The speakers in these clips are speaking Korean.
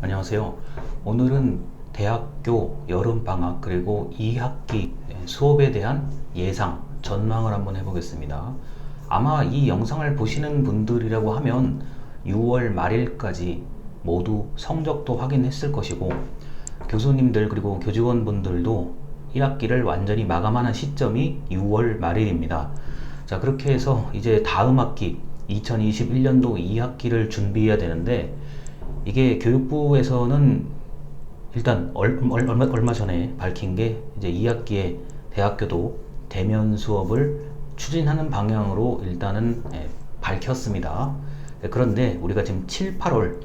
안녕하세요. 오늘은 대학교 여름방학 그리고 2학기 수업에 대한 예상, 전망을 한번 해보겠습니다. 아마 이 영상을 보시는 분들이라고 하면 6월 말일까지 모두 성적도 확인했을 것이고, 교수님들 그리고 교직원분들도 1학기를 완전히 마감하는 시점이 6월 말일입니다. 자, 그렇게 해서 이제 다음 학기 2021년도 2학기를 준비해야 되는데, 이게 교육부에서는 일단 얼마 전에 밝힌 게 이제 2학기에 대학교도 대면 수업을 추진하는 방향으로 일단은 밝혔습니다. 그런데 우리가 지금 7, 8월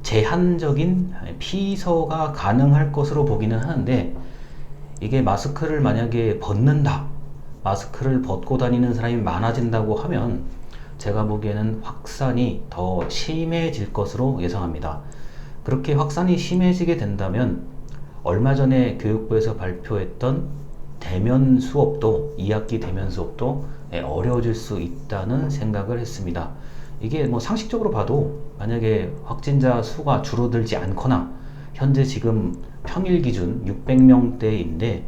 제한적인 피서가 가능할 것으로 보기는 하는데, 이게 마스크를 만약에 벗는다, 마스크를 벗고 다니는 사람이 많아진다고 하면 제가 보기에는 확산이 더 심해질 것으로 예상합니다. 그렇게 확산이 심해지게 된다면 얼마 전에 교육부에서 발표했던 대면 수업도, 2학기 대면 수업도 어려워질 수 있다는 생각을 했습니다. 이게 뭐 상식적으로 봐도 만약에 확진자 수가 줄어들지 않거나, 현재 지금 평일 기준 600명대인데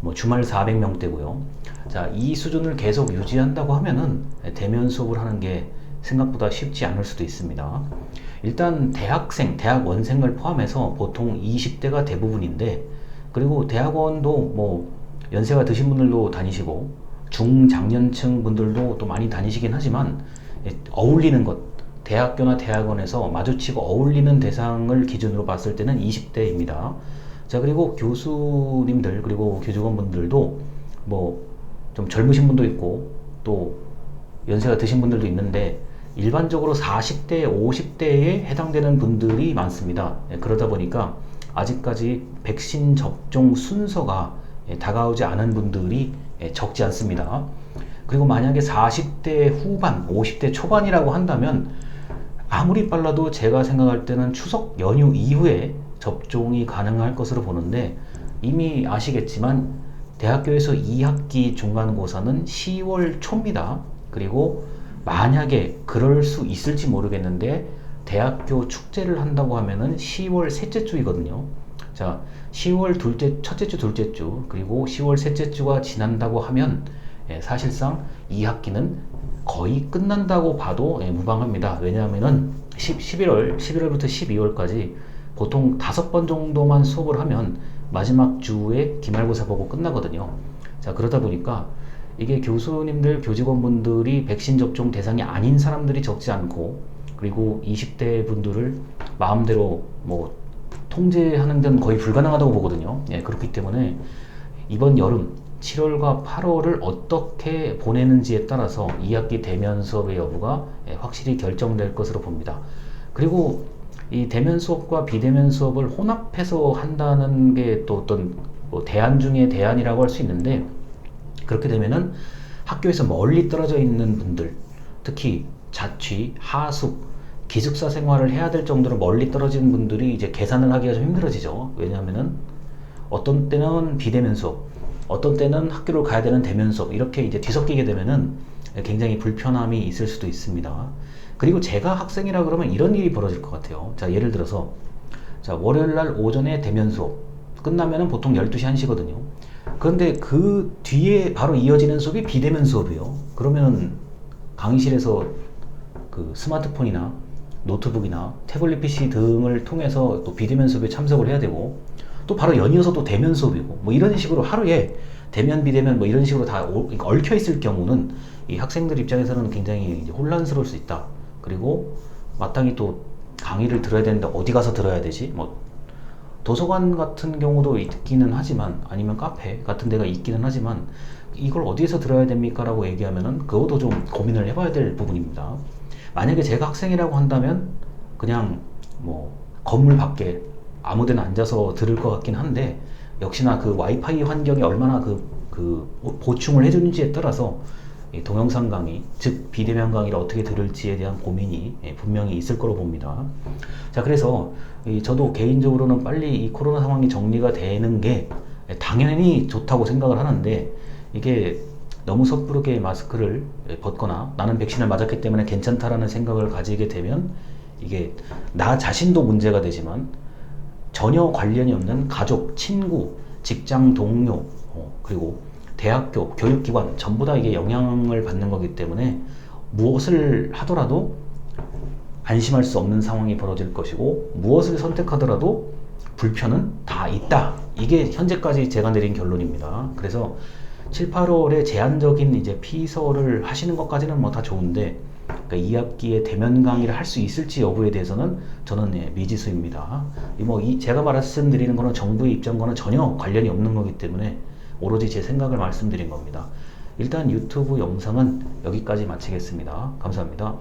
뭐 주말 400명대고요. 자, 이 수준을 계속 유지한다고 하면은 대면 수업을 하는 게 생각보다 쉽지 않을 수도 있습니다. 일단 대학생, 대학원생을 포함해서 보통 20대가 대부분인데, 그리고 대학원도 뭐 연세가 드신 분들도 다니시고 중장년층 분들도 또 많이 다니시긴 하지만, 어울리는 것, 대학교나 대학원에서 마주치고 어울리는 대상을 기준으로 봤을 때는 20대입니다. 자, 그리고 교수님들 그리고 교직원분들도 뭐 좀 젊으신 분도 있고 또 연세가 드신 분들도 있는데, 일반적으로 40대, 50대에 해당되는 분들이 많습니다. 그러다 보니까 아직까지 백신 접종 순서가 다가오지 않은 분들이 적지 않습니다. 그리고 만약에 40대 후반, 50대 초반이라고 한다면 아무리 빨라도 제가 생각할 때는 추석 연휴 이후에 접종이 가능할 것으로 보는데, 이미 아시겠지만 대학교에서 2학기 중간고사는 10월 초입니다. 그리고 만약에 그럴 수 있을지 모르겠는데 대학교 축제를 한다고 하면은 10월 셋째 주이거든요. 자, 10월 첫째 주, 둘째 주, 그리고 10월 셋째 주가 지난다고 하면 사실상 2학기는 거의 끝난다고 봐도 무방합니다. 왜냐하면은 11월부터 12월까지 보통 5번 정도만 수업을 하면 마지막 주에 기말고사 보고 끝나거든요. 자, 그러다 보니까 이게 교수님들, 교직원분들이 백신 접종 대상이 아닌 사람들이 적지 않고, 그리고 20대 분들을 마음대로 뭐 통제하는 데는 거의 불가능하다고 보거든요. 그렇기 때문에 이번 여름 7월과 8월을 어떻게 보내는지에 따라서 2학기 대면 수업의 여부가 확실히 결정될 것으로 봅니다. 그리고 이 대면 수업과 비대면 수업을 혼합해서 한다는 게 또 어떤 뭐 대안 중에 대안이라고 할 수 있는데, 그렇게 되면은 학교에서 멀리 떨어져 있는 분들, 특히 자취, 하숙, 기숙사 생활을 해야 될 정도로 멀리 떨어진 분들이 이제 계산을 하기가 좀 힘들어지죠. 왜냐하면은 어떤 때는 비대면 수업, 어떤 때는 학교를 가야 되는 대면 수업, 이렇게 이제 뒤섞이게 되면은 굉장히 불편함이 있을 수도 있습니다. 그리고 제가 학생이라 그러면 이런 일이 벌어질 것 같아요. 자, 예를 들어서 자, 월요일날 오전에 대면 수업 끝나면은 보통 12시 1시거든요. 그런데 그 뒤에 바로 이어지는 수업이 비대면 수업이에요. 그러면 강의실에서 그 스마트폰이나 노트북이나 태블릿 PC 등을 통해서 또 비대면 수업에 참석을 해야 되고, 또 바로 연이어서 또 대면 수업이고, 뭐 이런 식으로 하루에 대면 비대면 뭐 이런 식으로 다 얽혀 있을 경우는 이 학생들 입장에서는 굉장히 이제 혼란스러울 수 있다. 그리고 마땅히 또 강의를 들어야 되는데 어디 가서 들어야 되지? 뭐 도서관 같은 경우도 있기는 하지만, 아니면 카페 같은 데가 있기는 하지만, 이걸 어디에서 들어야 됩니까? 라고 얘기하면은 그것도 좀 고민을 해봐야 될 부분입니다. 만약에 제가 학생이라고 한다면 그냥 뭐 건물 밖에 아무 데나 앉아서 들을 것 같긴 한데, 역시나 그 와이파이 환경이 얼마나 보충을 해주는지에 따라서 동영상 강의, 즉 비대면 강의를 어떻게 들을지에 대한 고민이 분명히 있을 거로 봅니다. 자, 그래서 저도 개인적으로는 빨리 이 코로나 상황이 정리가 되는 게 당연히 좋다고 생각을 하는데, 이게 너무 섣부르게 마스크를 벗거나 나는 백신을 맞았기 때문에 괜찮다라는 생각을 가지게 되면 이게 나 자신도 문제가 되지만 전혀 관련이 없는 가족, 친구, 직장 동료, 그리고 대학교, 교육기관 전부 다 이게 영향을 받는 거기 때문에 무엇을 하더라도 안심할 수 없는 상황이 벌어질 것이고 무엇을 선택하더라도 불편은 다 있다. 이게 현재까지 제가 내린 결론입니다. 그래서 7, 8월에 제한적인 이제 피서를 하시는 것까지는 뭐 다 좋은데 그러니까 2학기에 대면 강의를 할 수 있을지 여부에 대해서는 저는 미지수입니다. 제가 말씀드리는 거는 정부의 입장과는 전혀 관련이 없는 거기 때문에 오로지 제 생각을 말씀드린 겁니다. 일단 유튜브 영상은 여기까지 마치겠습니다. 감사합니다.